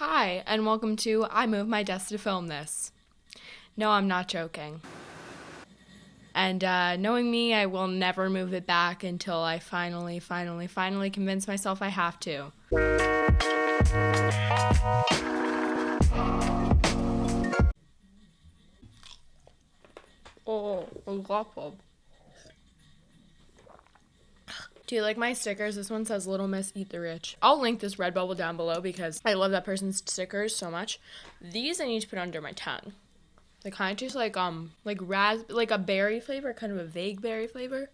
Hi, and welcome to I Moved My Desk to Film This. No, I'm not joking. And knowing me, I will never move it back until I finally convince myself I have to. Oh, a loftii. Do you like my stickers? This one says Little Miss Eat the Rich. I'll link this Redbubble down below because I love that person's stickers so much. These I need to put under my tongue. They kind of taste like a berry flavor, kind of a vague berry flavor.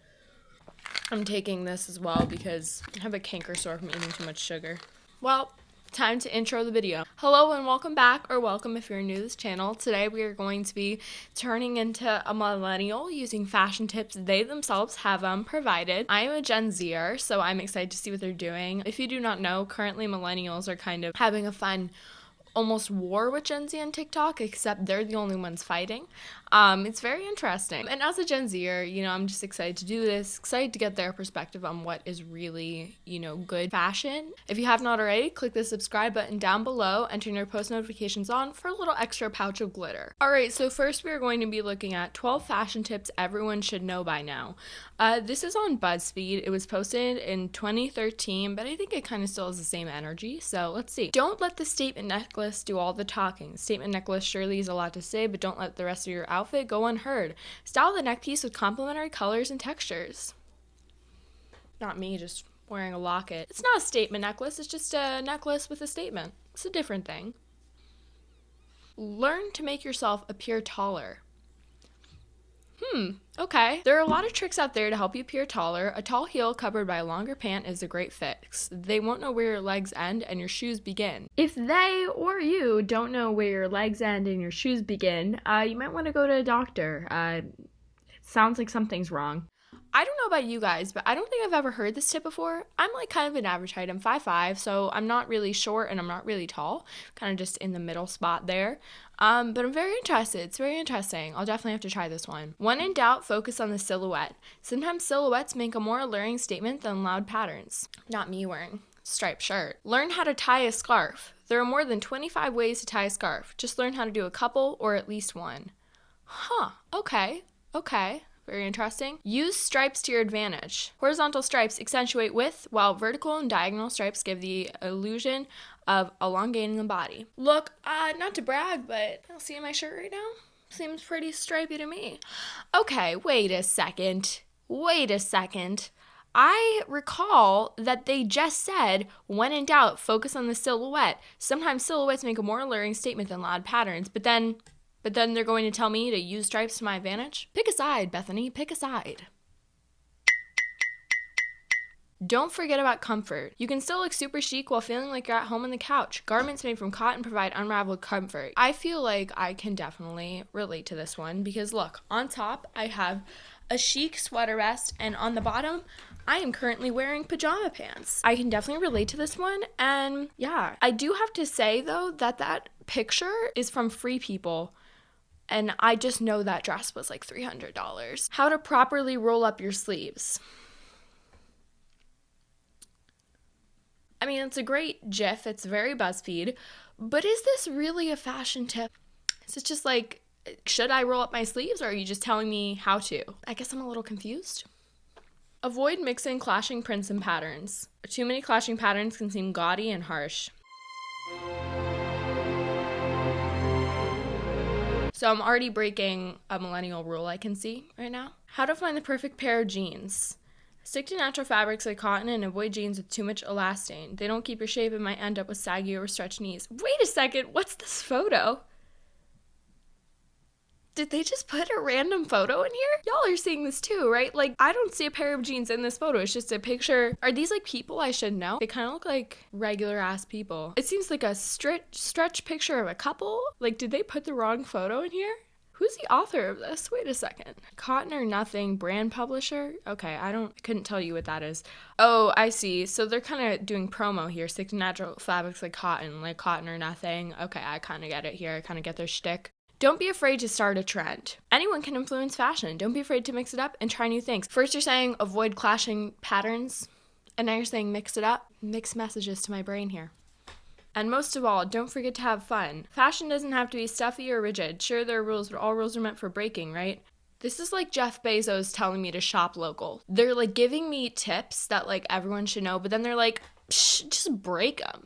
I'm taking this as well because I have a canker sore from eating too much sugar. Well, time to intro the video. Hello and welcome back, or welcome if you're new to this channel. Today we are going to be turning into a millennial using fashion tips they themselves have provided. I am a Gen Zer, so I'm excited to see what they're doing. If you do not know, currently millennials are kind of having a fun almost war with Gen Z on TikTok, except they're the only ones fighting. It's very interesting. And as a Gen Zer, I'm just excited to do this, excited to get their perspective on what is really, good fashion. If you have not already, click the subscribe button down below and turn your post notifications on for a little extra pouch of glitter. All right, so first we are going to be looking at 12 fashion tips everyone should know by now. This is on BuzzFeed. It was posted in 2013, but I think it kind of still has the same energy. So let's see. Don't let the statement necklace do all the talking. Statement necklace surely is a lot to say, but don't let the rest of your outfit go unheard. Style the neck piece with complementary colors and textures. Not me just wearing a locket. It's not a statement necklace. It's just a necklace with a statement. It's a different thing. Learn to make yourself appear taller. Okay. There are a lot of tricks out there to help you appear taller. A tall heel covered by a longer pant is a great fix. They won't know where your legs end and your shoes begin. If they or you don't know where your legs end and your shoes begin, you might want to go to a doctor. It sounds like something's wrong. I don't know about you guys, but I don't think I've ever heard this tip before. I'm like kind of an average height. I'm 5'5", so I'm not really short and I'm not really tall. Kind of just in the middle spot there. But I'm very interested. It's very interesting. I'll definitely have to try this one. When in doubt, focus on the silhouette. Sometimes silhouettes make a more alluring statement than loud patterns. Not me wearing striped shirt. Learn how to tie a scarf. There are more than 25 ways to tie a scarf. Just learn how to do a couple or at least one. Okay. Very interesting. Use stripes to your advantage. Horizontal stripes accentuate width, while vertical and diagonal stripes give the illusion of elongating the body. Look, not to brag, but I'll see my shirt right now. Seems pretty stripey to me. Okay, wait a second. I recall that they just said, when in doubt, focus on the silhouette. Sometimes silhouettes make a more alluring statement than loud patterns, but then they're going to tell me to use stripes to my advantage? Pick a side, Bethany, pick a side. Don't forget about comfort. You can still look super chic while feeling like you're at home on the couch. Garments made from cotton provide unraveled comfort. I feel like I can definitely relate to this one because look, on top I have a chic sweater vest and on the bottom I am currently wearing pajama pants. I can definitely relate to this one, and yeah, I do have to say though that picture is from Free People. And I just know that dress was like $300. How to properly roll up your sleeves. I mean, it's a great GIF. It's very BuzzFeed. But is this really a fashion tip? Is it just like, should I roll up my sleeves, or are you just telling me how to? I guess I'm a little confused. Avoid mixing clashing prints and patterns. Too many clashing patterns can seem gaudy and harsh. So I'm already breaking a millennial rule I can see right now. How to find the perfect pair of jeans. Stick to natural fabrics like cotton and avoid jeans with too much elastane. They don't keep your shape and might end up with saggy or stretched knees. Wait a second, what's this photo? Did they just put a random photo in here? Y'all are seeing this too, right? Like, I don't see a pair of jeans in this photo. It's just a picture. Are these like people I should know? They kind of look like regular ass people. It seems like a stretch picture of a couple. Like, did they put the wrong photo in here? Who's the author of this? Wait a second. Cotton or Nothing brand publisher? Okay, I couldn't tell you what that is. Oh, I see. So they're kind of doing promo here. Stick to natural fabrics like Cotton or Nothing. Okay, I kind of get it here. I kind of get their shtick. Don't be afraid to start a trend. Anyone can influence fashion. Don't be afraid to mix it up and try new things. First you're saying avoid clashing patterns, and now you're saying mix it up. Mixed messages to my brain here. And most of all, don't forget to have fun. Fashion doesn't have to be stuffy or rigid. Sure, there are rules, but all rules are meant for breaking, right? This is like Jeff Bezos telling me to shop local. They're like giving me tips that like everyone should know, but then they're like, psh, just break them.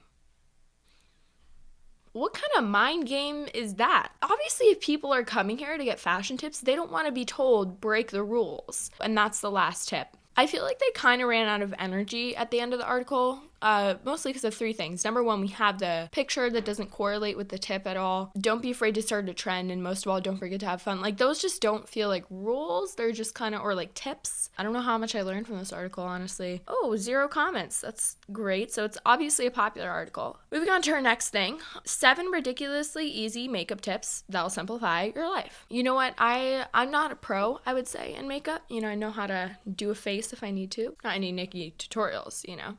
What kind of mind game is that? Obviously, if people are coming here to get fashion tips, they don't want to be told break the rules. And that's the last tip. I feel like they kind of ran out of energy at the end of the article, mostly because of three things. Number one, we have the picture that doesn't correlate with the tip at all. Don't be afraid to start a trend, and most of all, don't forget to have fun. Like, those just don't feel like rules. They're just kind of, or like tips. I don't know how much I learned from this article, honestly. Oh, 0 comments. That's great. So it's obviously a popular article. Moving on to our next thing. 7 ridiculously easy makeup tips that'll simplify your life. You know what? I'm not a pro, I would say, in makeup. You know, I know how to do a face if I need to. Not any Nikki tutorials, you know.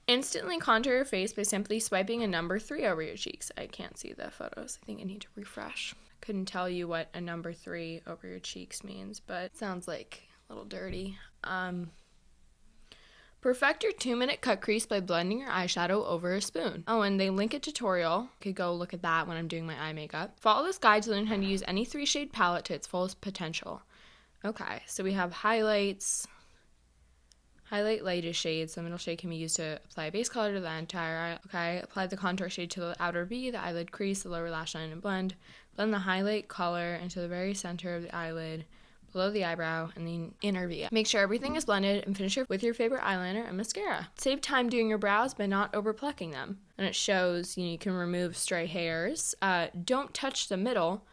Instantly contour your face by simply swiping a number 3 over your cheeks. I can't see the photos. I think I need to refresh. Couldn't tell you what a number 3 over your cheeks means, but it sounds like a little dirty. Perfect your 2-minute cut crease by blending your eyeshadow over a spoon. Oh, and they link a tutorial. You could go look at that when I'm doing my eye makeup. Follow this guide to learn how to use any 3-shade palette to its fullest potential. Okay, so we have highlights. Highlight lightest shades. The middle shade can be used to apply a base color to the entire eye. Okay, apply the contour shade to the outer V, the eyelid crease, the lower lash line, and blend. Blend the highlight color into the very center of the eyelid, below the eyebrow, and the inner V. Make sure everything is blended and finish with your favorite eyeliner and mascara. Save time doing your brows by not over plucking them. And it shows you can remove stray hairs. Don't touch the middle.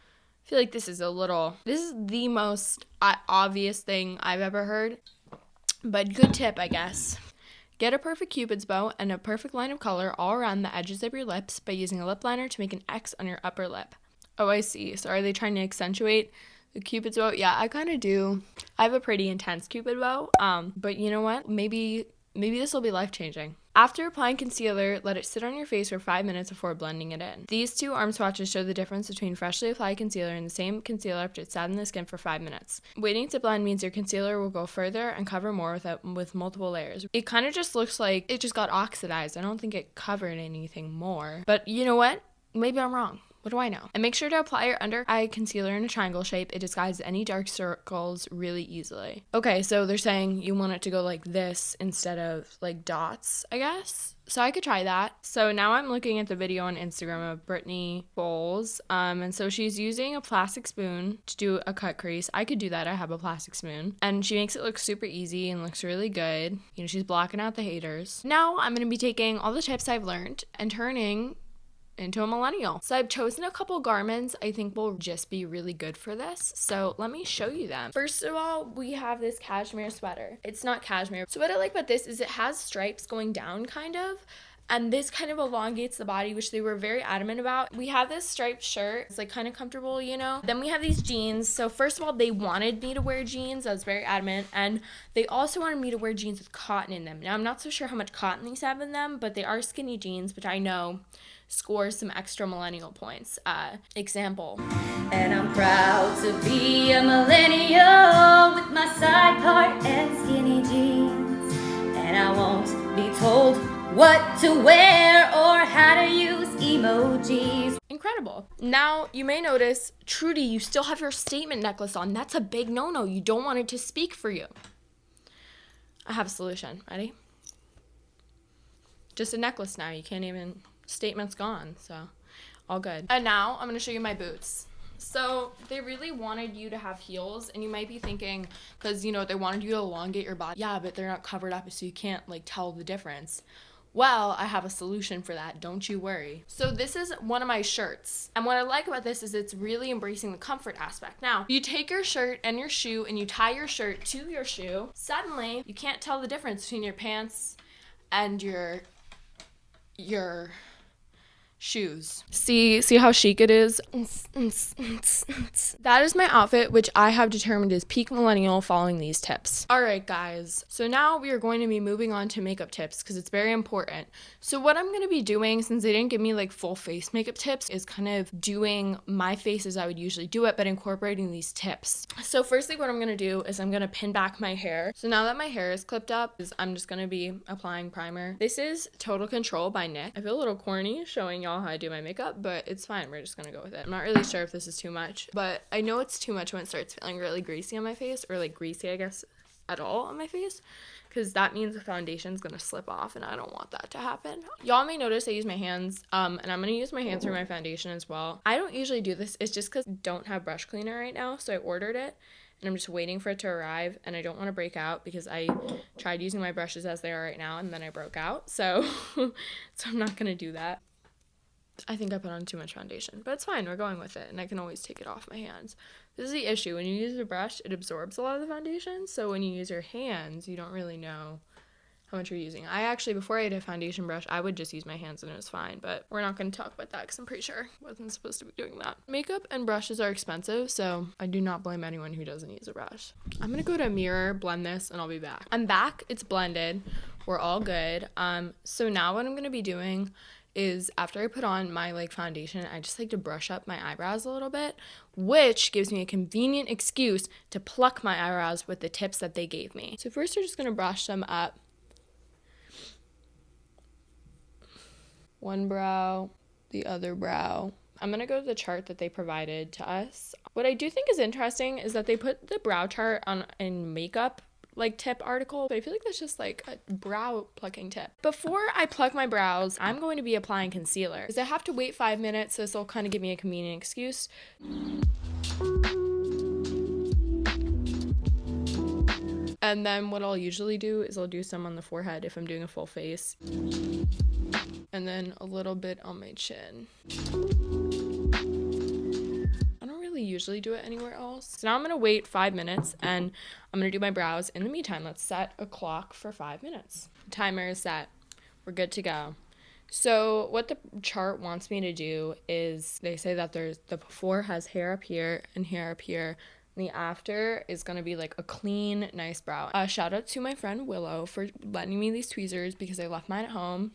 I feel like this is the most obvious thing I've ever heard. But good tip, I guess. Get a perfect cupid's bow and a perfect line of color all around the edges of your lips by using a lip liner to make an X on your upper lip. Oh, I see. So are they trying to accentuate the cupid's bow? Yeah, I kind of do. I have a pretty intense cupid bow. But you know what? Maybe this will be life-changing. After applying concealer, let it sit on your face for 5 minutes before blending it in. These 2 arm swatches show the difference between freshly applied concealer and the same concealer after it sat in the skin for 5 minutes. Waiting to blend means your concealer will go further and cover more with multiple layers. It kind of just looks like it just got oxidized. I don't think it covered anything more. But you know what? Maybe I'm wrong. What do I know? And make sure to apply your under eye concealer in a triangle shape. It disguises any dark circles really easily. Okay, so they're saying you want it to go like this instead of like dots, I guess. So I could try that. So now I'm looking at the video on Instagram of Brittany Bowles. And so she's using a plastic spoon to do a cut crease. I could do that. I have a plastic spoon. And she makes it look super easy and looks really good. You know, she's blocking out the haters. Now I'm going to be taking all the tips I've learned and turning into a millennial. So I've chosen a couple garments I think will just be really good for this. So let me show you them. First of all, we have this cashmere sweater. It's not cashmere. So what I like about this is it has stripes going down kind of. And this kind of elongates the body, which they were very adamant about. We have this striped shirt. It's like kind of comfortable, you know. Then we have these jeans. So first of all, they wanted me to wear jeans. I was very adamant. And they also wanted me to wear jeans with cotton in them. Now, I'm not so sure how much cotton these have in them, but they are skinny jeans, which I know scores some extra millennial points. Example. And I'm proud to be a millennial with my side part and skinny jeans. And I won't be told what to wear or how to use emojis. Incredible. Now, you may notice, Trudy, you still have your statement necklace on. That's a big no-no. You don't want it to speak for you. I have a solution. Ready? Just a necklace now. You can't even... Statement's gone, so all good. And now I'm going to show you my boots. So they really wanted you to have heels, and you might be thinking, because, you know, they wanted you to elongate your body. Yeah, but they're not covered up, so you can't, like, tell the difference. Well, I have a solution for that. Don't you worry. So this is one of my shirts. And what I like about this is it's really embracing the comfort aspect. Now, you take your shirt and your shoe, and you tie your shirt to your shoe. Suddenly, you can't tell the difference between your pants and your shoes. See how chic it is? That is my outfit, which I have determined is peak millennial following these tips. All right, guys. So now we are going to be moving on to makeup tips because it's very important. So what I'm going to be doing, since they didn't give me like full face makeup tips, is kind of doing my face as I would usually do it, but incorporating these tips. So firstly, what I'm going to do is I'm going to pin back my hair. So now that my hair is clipped up, I'm just going to be applying primer. This is Total Control by NYX. I feel a little corny showing y'all how I do my makeup, but it's fine. We're just going to go with it. I'm not really sure if this is too much, but I know it's too much when it starts feeling really greasy on my face, or like greasy, I guess, at all on my face, because that means the foundation's gonna slip off and I don't want that to happen. Y'all may notice I use my hands, and I'm gonna use my hands for my foundation as well. I don't usually do this. It's just because I don't have brush cleaner right now, so I ordered it and I'm just waiting for it to arrive, and I don't want to break out because I tried using my brushes as they are right now and then I broke out, so I'm not gonna do that. I think I put on too much foundation, but it's fine. We're going with it, and I can always take it off my hands. This is the issue. When you use a brush, it absorbs a lot of the foundation, so when you use your hands, you don't really know how much you're using. I actually, before I had a foundation brush, I would just use my hands and it was fine, but we're not going to talk about that because I'm pretty sure I wasn't supposed to be doing that. Makeup and brushes are expensive, so I do not blame anyone who doesn't use a brush. I'm going to go to a mirror, blend this, and I'll be back. I'm back. It's blended. We're all good. So now what I'm going to be doing is after I put on my like foundation, I just like to brush up my eyebrows a little bit, which gives me a convenient excuse to pluck my eyebrows with the tips that they gave me. So first we're just gonna brush them up. One brow, the other brow. I'm gonna go to the chart that they provided to us. What I do think is interesting is that they put the brow chart on in makeup like tip article, but I feel like that's just like a brow plucking tip. Before I pluck my brows, I'm going to be applying concealer because I have to wait 5 minutes, so this will kind of give me a convenient excuse. And then what I'll usually do is I'll do some on the forehead if I'm doing a full face, and then a little bit on my chin. Usually do it anywhere else. So now I'm gonna wait 5 minutes and I'm gonna do my brows. In the meantime, let's set a clock for 5 minutes. The timer is set. We're good to go. So what the chart wants me to do is they say that the before has hair up here and hair up here, and the after is gonna be like a clean, nice brow. Shout out to my friend Willow for lending me these tweezers because I left mine at home.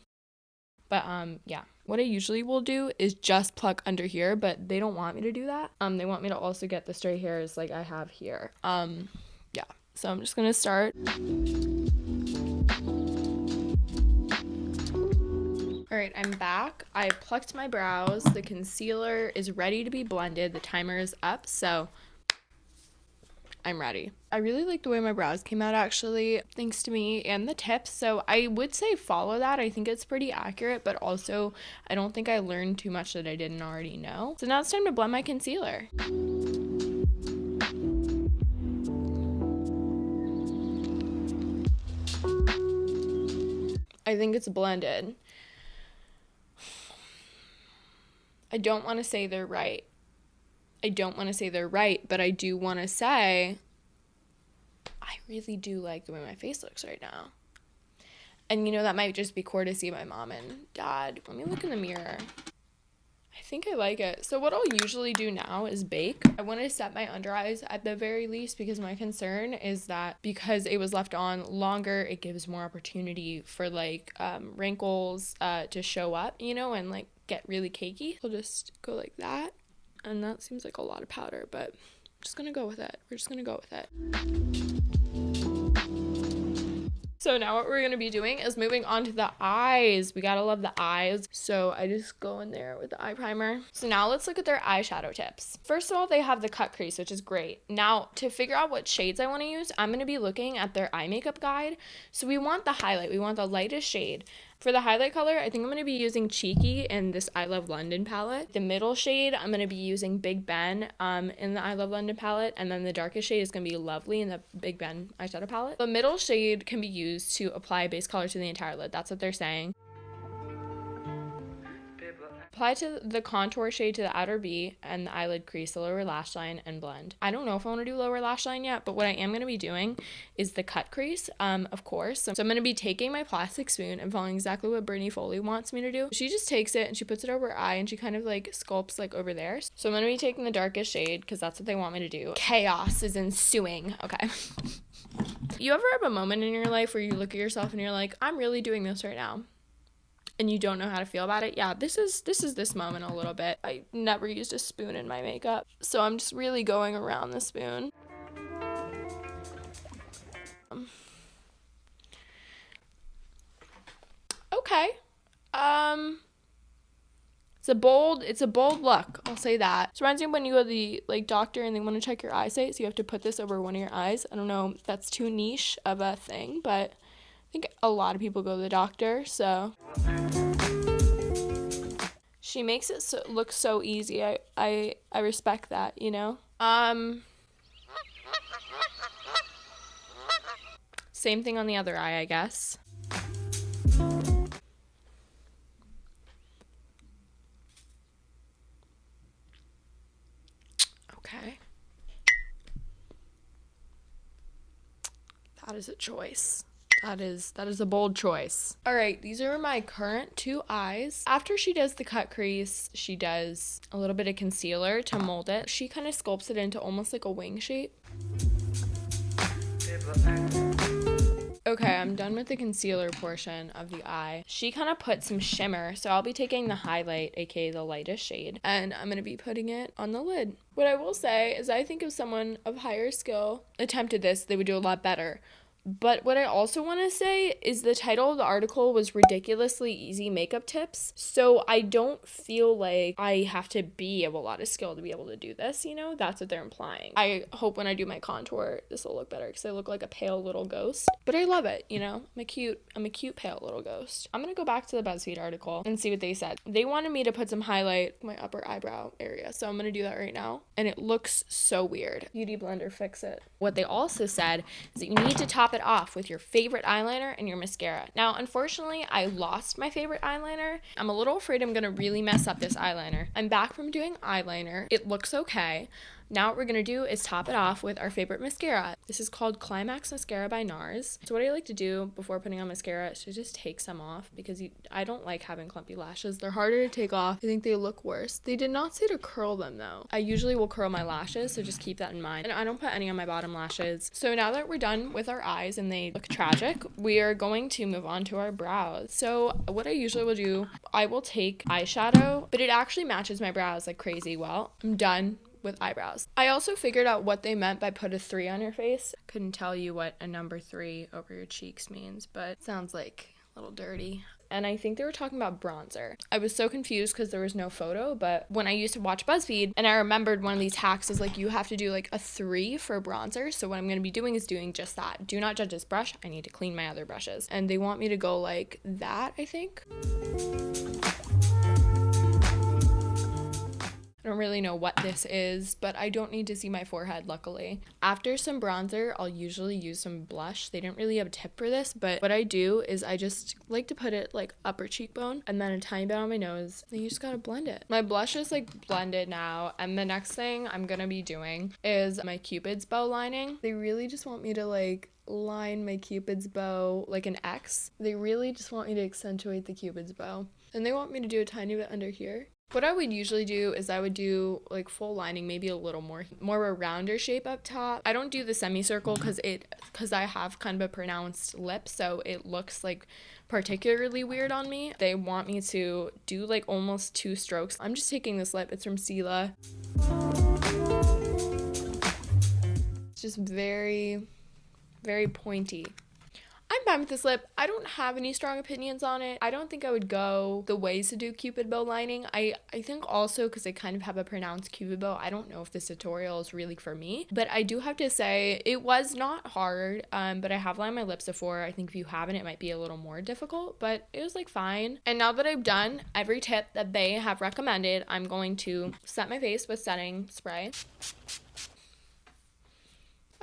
But yeah, what I usually will do is just pluck under here, but they don't want me to do that. They want me to also get the straight hairs like I have here. Yeah, so I'm just gonna start. All right, I'm back. I plucked my brows. The concealer is ready to be blended. The timer is up, so I'm ready. I really like the way my brows came out, actually, thanks to me and the tips. So I would say follow that. I think it's pretty accurate, but also I don't think I learned too much that I didn't already know. So now it's time to blend my concealer. I think it's blended. I don't want to say they're right. But I do want to say I really do like the way my face looks right now. And you know, that might just be courtesy of my mom and dad. Let me look in the mirror. I think I like it. So what I'll usually do now is bake. I want to set my under eyes at the very least because my concern is that because it was left on longer, it gives more opportunity for like wrinkles to show up, you know, and like get really cakey. I'll just go like that. And that seems like a lot of powder, but I'm just gonna go with it. We're just gonna go with it. So now what we're going to be doing is moving on to the eyes. We gotta love the eyes. So I just go in there with the eye primer. So now let's look at their eyeshadow tips. First of all, they have the cut crease, which is great. Now to figure out what shades I want to use, I'm going to be looking at their eye makeup guide. So we want the highlight. We want the lightest shade. For the highlight color, I think I'm going to be using Cheeky in this I Love London palette. The middle shade, I'm going to be using Big Ben in the I Love London palette. And then the darkest shade is going to be Lovely in the Big Ben eyeshadow palette. The middle shade can be used to apply base color to the entire lid. That's what they're saying. Apply to the contour shade to the outer V and the eyelid crease, the lower lash line, and blend. I don't know if I want to do lower lash line yet, but what I am going to be doing is the cut crease, of course. So I'm going to be taking my plastic spoon and following exactly what Brittany Foley wants me to do. She just takes it and she puts it over her eye and she kind of like sculpts like over there. So I'm going to be taking the darkest shade because that's what they want me to do. Chaos is ensuing. Okay. You ever have a moment in your life where you look at yourself and you're like, I'm really doing this right now, and you don't know how to feel about it? Yeah, this is this moment a little bit. I never used a spoon in my makeup, so I'm just really going around the spoon. Okay. It's a bold look, I'll say that. It reminds me of when you go to the like doctor and they want to check your eyesight, so you have to put this over one of your eyes. I don't know if that's too niche of a thing, but I think a lot of people go to the doctor, so she makes it look so easy. I respect that, you know. Same thing on the other eye, I guess. Okay. That is a choice. That is a bold choice. All right, these are my current two eyes. After she does the cut crease, she does a little bit of concealer to mold it. She kind of sculpts it into almost like a wing shape. Okay, I'm done with the concealer portion of the eye. She kind of put some shimmer, so I'll be taking the highlight, aka the lightest shade, and I'm going to be putting it on the lid. What I will say is I think if someone of higher skill attempted this, they would do a lot better. But what I also want to say is the title of the article was Ridiculously Easy Makeup Tips. So I don't feel like I have to be of a lot of skill to be able to do this, you know? That's what they're implying. I hope when I do my contour, this will look better because I look like a pale little ghost. But I love it, you know? I'm a cute pale little ghost. I'm going to go back to the BuzzFeed article and see what they said. They wanted me to put some highlight my upper eyebrow area, so I'm going to do that right now. And it looks so weird. Beauty Blender, fix it. What they also said is that you need to top it off with your favorite eyeliner and your mascara. Now, unfortunately, I lost my favorite eyeliner. I'm a little afraid I'm gonna really mess up this eyeliner. I'm back from doing eyeliner. It looks okay. Now what we're going to do is top it off with our favorite mascara. This is called Climax Mascara by NARS. So what I like to do before putting on mascara is to just take some off because I don't like having clumpy lashes. They're harder to take off. I think they look worse. They did not say to curl them though. I usually will curl my lashes, so just keep that in mind. And I don't put any on my bottom lashes. So now that we're done with our eyes and they look tragic, we are going to move on to our brows. So what I usually will do, I will take eyeshadow, but it actually matches my brows like crazy well. I'm done with eyebrows. I also figured out what they meant by put a 3 on your face. Couldn't tell you what a number 3 over your cheeks means, but it sounds like a little dirty. And I think they were talking about bronzer. I was so confused because there was no photo, but when I used to watch BuzzFeed and I remembered one of these hacks is like you have to do like a 3 for bronzer. So what I'm going to be doing is doing just that. Do not judge this brush. I need to clean my other brushes. And they want me to go like that, I think. I don't really know what this is, but I don't need to see my forehead, luckily. After some bronzer, I'll usually use some blush. They didn't really have a tip for this, but what I do is I just like to put it like upper cheekbone and then a tiny bit on my nose. And you just gotta blend it. My blush is like blended now, and the next thing I'm gonna be doing is my Cupid's bow lining. They really just want me to like line my Cupid's bow like an X. They really just want me to accentuate the Cupid's bow. And they want me to do a tiny bit under here. What I would usually do is I would do like full lining, maybe a little more a rounder shape up top. I don't do the semicircle because I have kind of a pronounced lip, so it looks like particularly weird on me. They want me to do like almost 2 strokes. I'm just taking this lip. It's from Stila. It's just very, very pointy. I'm fine with this lip. I don't have any strong opinions on it. I don't think I would go the ways to do Cupid bow lining. I think also because I kind of have a pronounced Cupid bow, I don't know if this tutorial is really for me. But I do have to say it was not hard, but I have lined my lips before. I think if you haven't, it might be a little more difficult, but it was like fine. And now that I've done every tip that they have recommended, I'm going to set my face with setting spray.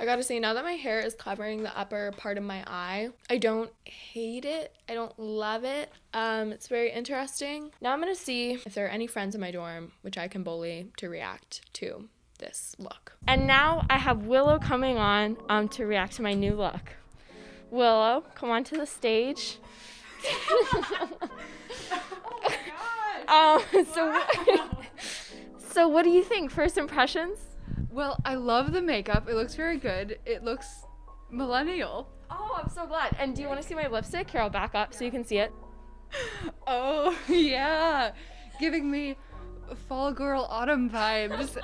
I gotta say, now that my hair is covering the upper part of my eye, I don't hate it. I don't love it. It's very interesting. Now I'm gonna see if there are any friends in my dorm which I can bully to react to this look. And now I have Willow coming on to react to my new look. Willow, come on to the stage. Oh my God. So what do you think? First impressions? Well, I love the makeup. It looks very good. It looks millennial. Oh, I'm so glad. And do you want to see my lipstick? Here, I'll back up so you can see it. Oh, yeah. Giving me fall girl autumn vibes.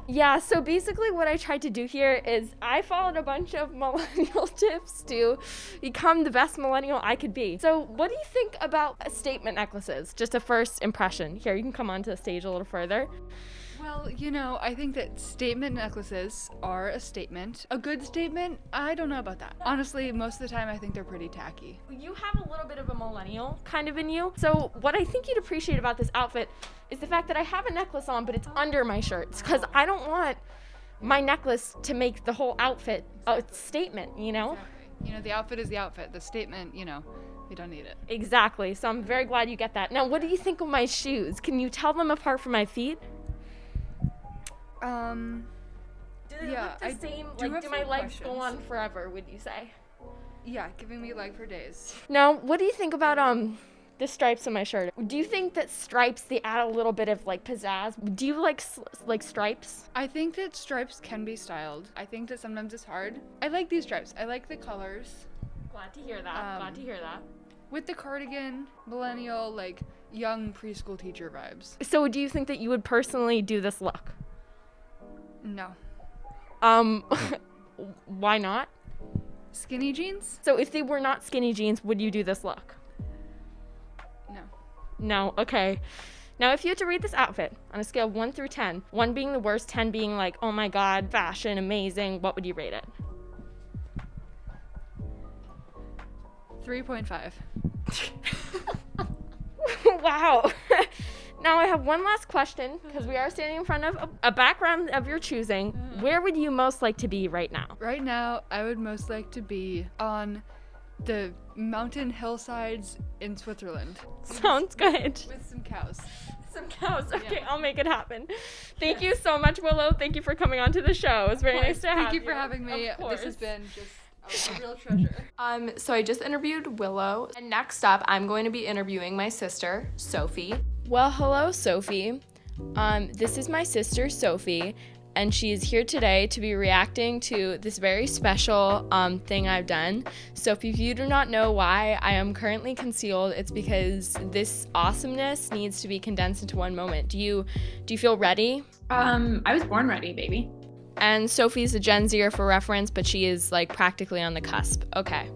Yeah, so basically what I tried to do here is I followed a bunch of millennial tips to become the best millennial I could be. So what do you think about statement necklaces? Just a first impression. Here, you can come onto the stage a little further. Well, I think that statement necklaces are a statement. A good statement? I don't know about that. Honestly, most of the time I think they're pretty tacky. You have a little bit of a millennial kind of in you. So what I think you'd appreciate about this outfit is the fact that I have a necklace on, but it's under my shirts, because I don't want my necklace to make the whole outfit a statement, Exactly. The outfit is the outfit. The statement, you don't need it. Exactly. So I'm very glad you get that. Now, what do you think of my shoes? Can you tell them apart from my feet? Do they yeah, look the same? do Do my legs go on forever, would you say? Yeah, giving me leg for days. Now, what do you think about the stripes on my shirt? Do you think that stripes, they add a little bit of pizzazz? Do you like stripes? I think that stripes can be styled. I think that sometimes it's hard. I like these stripes. I like the colors. Glad to hear that. With the cardigan, millennial, young preschool teacher vibes. So do you think that you would personally do this look? No. Why not? Skinny jeans? So if they were not skinny jeans, would you do this look? No. No, okay. Now, if you had to rate this outfit on a scale of 1 through 10, 1 being the worst, 10 being oh my god, fashion, amazing, what would you rate it? 3.5. Wow. Now I have one last question, because we are standing in front of a background of your choosing. Where would you most like to be right now? Right now, I would most like to be on the mountain hillsides in Switzerland. Sounds good. With some cows. Some cows. Okay, Yeah. I'll make it happen. Thank you so much, Willow. Thank you for coming on to the show. It was very nice to have you. Thank you for having me. Of course. This has been just a real treasure. So I just interviewed Willow, and next up, I'm going to be interviewing my sister, Sophie. Well, hello, Sophie. This is my sister, Sophie, and she is here today to be reacting to this very special thing I've done. So if you do not know why I am currently concealed, it's because this awesomeness needs to be condensed into one moment. Do you feel ready? I was born ready, baby. And Sophie's a Gen Zer for reference, but she is practically on the cusp. Okay.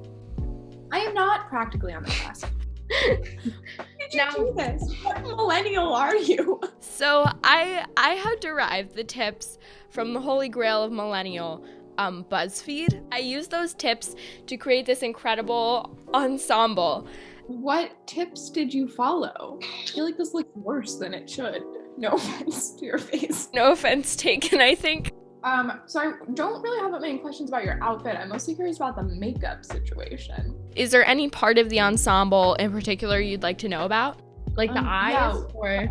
I am not practically on the cusp. Did you do this? What millennial are you? So I have derived the tips from the holy grail of millennial, BuzzFeed. I used those tips to create this incredible ensemble. What tips did you follow? I feel like this looks worse than it should. No offense to your face. No offense taken, I think. So I don't really have that many questions about your outfit. I'm mostly curious about the makeup situation. Is there any part of the ensemble in particular you'd like to know about? Like the eyes? Yeah. Or...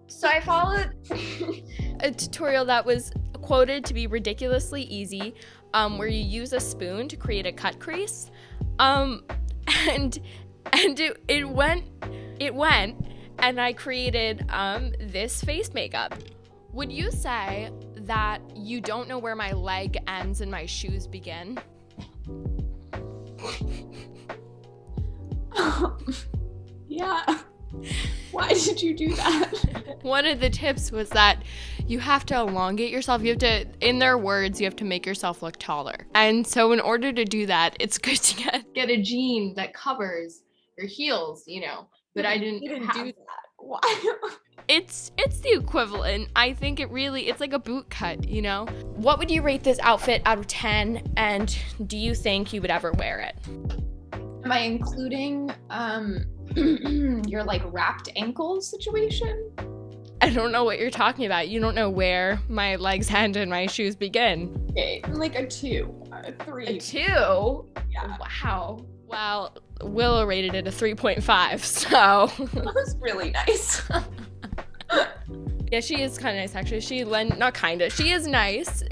So I followed a tutorial that was quoted to be ridiculously easy, where you use a spoon to create a cut crease. And it went, and I created this face makeup. Would you say that you don't know where my leg ends and my shoes begin? Yeah. Why did you do that? One of the tips was that you have to elongate yourself. You have to, in their words, you have to make yourself look taller. And so in order to do that, it's good to get a jean that covers your heels, But I didn't do that. Why? It's the equivalent. I think it's like a boot cut, What would you rate this outfit out of 10, and do you think you would ever wear it? Am I including your wrapped ankle situation? I don't know what you're talking about. You don't know where my legs end and my shoes begin. Okay, like a 2, a 3. A 2? Yeah. Wow. Well, Willow rated it a 3.5, so. That was really nice. Yeah, she is kind of nice, actually. She is nice.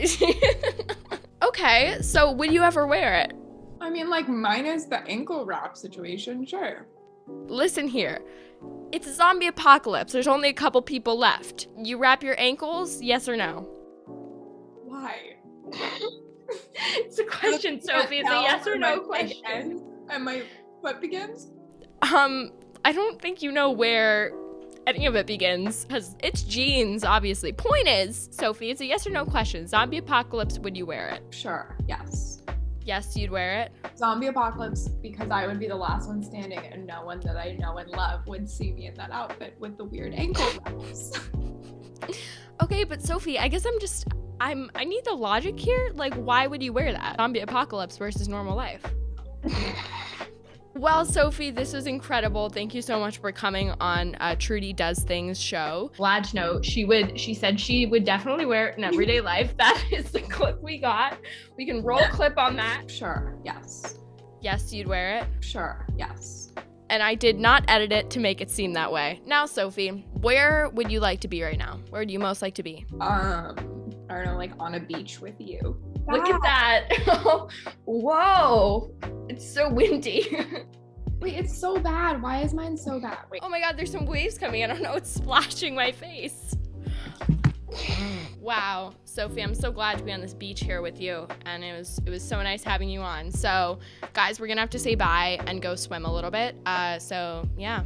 Okay, so would you ever wear it? I mean, like, minus the ankle wrap situation, sure. Listen here. It's a zombie apocalypse. There's only a couple people left. You wrap your ankles, yes or no? Why? It's a question, Sophie. It's a yes or no question. And my foot begins? I don't think you know where any of it begins, because it's jeans, obviously. Point is, Sophie, it's a yes or no question. Zombie apocalypse, would you wear it? Sure, yes. Yes, you'd wear it? Zombie apocalypse, because I would be the last one standing and no one that I know and love would see me in that outfit with the weird ankle wraps. Okay, but Sophie, I guess I need the logic here. Like, why would you wear that? Zombie apocalypse versus normal life. Well, Sophie, this was incredible. Thank you so much for coming on Trudy Does Things show. Glad to know she said she would definitely wear it in everyday life. That is the clip we got. We can roll a clip on that. Sure, yes. Yes, you'd wear it? Sure, yes. And I did not edit it to make it seem that way. Now, Sophie, where would you like to be right now? Where do you most like to be? I don't know, like on a beach with you. Look at that. Whoa. It's so windy. Wait, it's so bad. Why is mine so bad? Wait. Oh my God, there's some waves coming. I don't know. It's splashing my face. Wow. Sophie, I'm so glad to be on this beach here with you. And it was so nice having you on. So guys, we're gonna have to say bye and go swim a little bit. So yeah.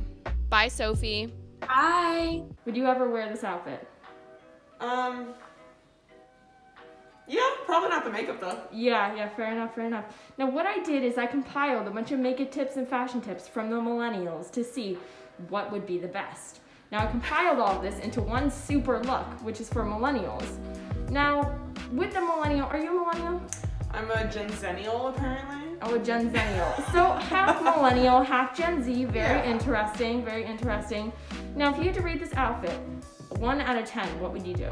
Bye, Sophie. Bye. Would you ever wear this outfit? Yeah, probably not the makeup though. Yeah, fair enough. Now what I did is I compiled a bunch of makeup tips and fashion tips from the millennials to see what would be the best. Now I compiled all of this into one super look, which is for millennials. Now, with the millennial, are you a millennial? I'm a Gen Zennial apparently. Oh, a Gen Zennial. So half millennial, half Gen Z, very interesting. Now if you had to rate this outfit, 1 out of 10, what would you do?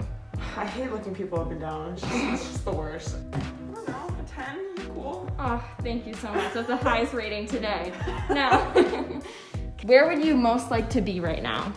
I hate looking people up and down. It's just the worst. I don't know, a 10? Cool. Oh, thank you so much. That's the highest rating today. Now, where would you most like to be right now?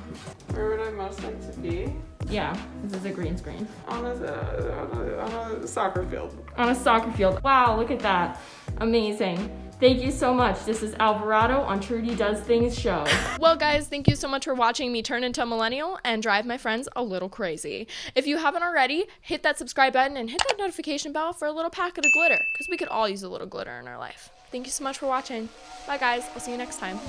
Where would I most like to be? Yeah, this is a green screen. On a soccer field. On a soccer field. Wow, look at that. Amazing. Thank you so much. This is Alvarado on Trudy Does Things show. Well, guys, thank you so much for watching me turn into a millennial and drive my friends a little crazy. If you haven't already, hit that subscribe button and hit that notification bell for a little packet of glitter, because we could all use a little glitter in our life. Thank you so much for watching. Bye, guys. I'll see you next time.